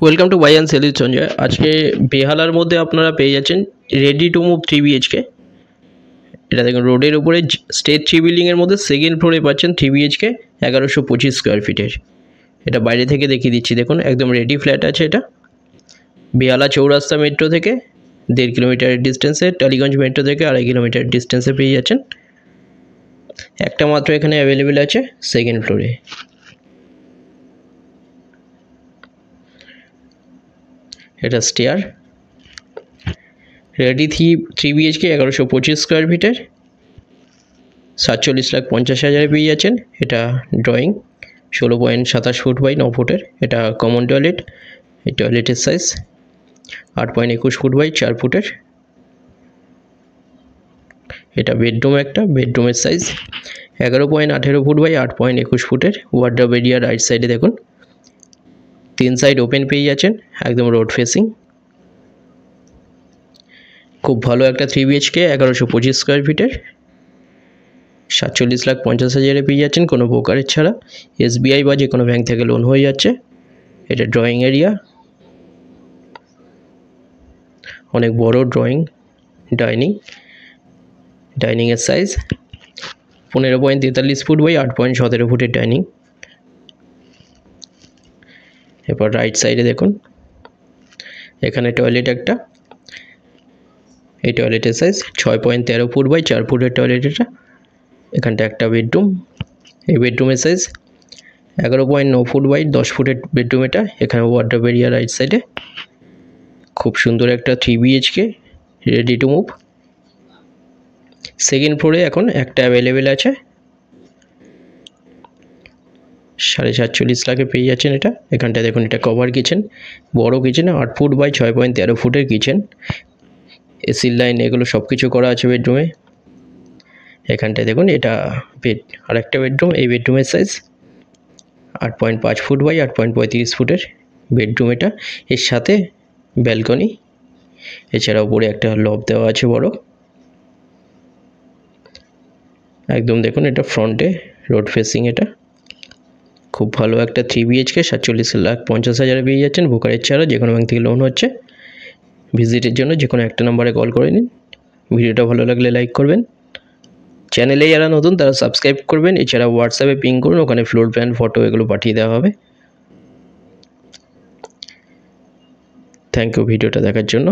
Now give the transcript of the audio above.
Welcome to buy and sell with Sanjay. আজকে বেহালার মধ্যে আপনারা পেয়ে যাচ্ছেন রেডি টু মুভ 3 BHK। এটা দেখুন রোডের উপরে স্টেট 3 বিল্ডিংয়ের মধ্যে সেকেন্ড ফ্লোরে পাচ্ছেন 3 BHK 1125 স্কোয়ার ফিটের। এটা বাইরে থেকে দেখিয়ে দিচ্ছি, দেখুন একদম রেডি ফ্ল্যাট আছে। এটা বেহালা চৌরাস্তা মেট্রো থেকে 1.5 কিলোমিটারের ডিস্টেন্সে, টালিগঞ্জ মেট্রো থেকে 2.5 কিলোমিটার ডিস্টেন্সে পেয়ে যাচ্ছেন। একটা মাত্র এখানে অ্যাভেলেবেল আছে সেকেন্ড ফ্লোরে। এটা স্টেয়ার, রেডি 3 BHK 1125 স্কোয়ার ফিটের 47,50,000 পেয়ে যাচ্ছেন। এটা ড্রয়িং 16.27 ফুট বাই 9 ফুটের। এটা কমন টয়লেট, এই টয়লেটের সাইজ 8.21 ফুট বাই 4 ফুটের। এটা বেডরুম, একটা বেডরুমের সাইজ 11.18 ফুট বাই 8.21 ফুটের। ওয়ার্ডরোব এরিয়া রাইট সাইডে দেখুন 3 সাইড ওপেন পেয়ে যাচ্ছেন, একদম রোড ফেসিং। খুব ভালো একটা 3 BHK 1125 স্কোয়ার ফিটের 47,50,000 পেয়ে যাচ্ছেন কোনো ব্রোকারেজ ছাড়া। SBI বা যে কোনো ব্যাংক থেকে লোন হয়ে যাচ্ছে। এটা ড্রয়িং এরিয়া, অনেক বড় ড্রয়িং। ডাইনিংয়ের সাইজ 15.43 ফুট বাই 8.17 ফুটের ডাইনিং। এরপর রাইট সাইডে দেখুন এখানে টয়লেট একটা, এই টয়লেটের সাইজ 6.13 ফুট বাই 4 ফুটের টয়লেট। এটা এখানটা একটা বেডরুম, এই বেডরুমের সাইজ 11.9 ফুট বাই 10 ফুটের বেডরুম। এটা এখানে ওয়ার্ডরোব এরিয়া রাইট সাইডে। খুব সুন্দর একটা 3 BHK ready to move. Second ফ্লোরে এখন একটা অ্যাভেলেবেল আছে, 47.5 লাখে পেয়ে যাচ্ছেন এটা। এখানটা দেখুন এটা কভার কিচেন, বড় কিচেন, 8 ফুট বাই 6.13 ফুটের কিচেন। এসির লাইন এগুলো সব কিছু করা আছে বেডরুমে। এখানটায় দেখুন এটা বেড, আর একটা বেডরুম। এই বেডরুমের সাইজ 8.5 ফুট বাই 8.35 ফুটের বেডরুম। এটা এর সাথে ব্যালকনি, এছাড়া উপরে একটা লব দেওয়া আছে বড়। একদম দেখুন এটা ফ্রন্টে রোড ফেসিং। এটা খুব ভালো একটা 3 BHK 47,50,000 পেয়ে যাচ্ছেন ব্রোকারেজ ছাড়া, যে কোনো ব্যাংক থেকে লোন হচ্ছে। ভিজিটের জন্য যে কোনো একটা নাম্বারে কল করে নিন। ভিডিওটা ভালো লাগলে লাইক করবেন, চ্যানেলে যারা নতুন তারা সাবস্ক্রাইব করবেন। এছাড়া হোয়াটসঅ্যাপে পিং করুন, ওখানে ফ্লোর প্ল্যান, ফটো এগুলো পাঠিয়ে দেওয়া হবে। থ্যাংক ইউ ভিডিওটা দেখার জন্য।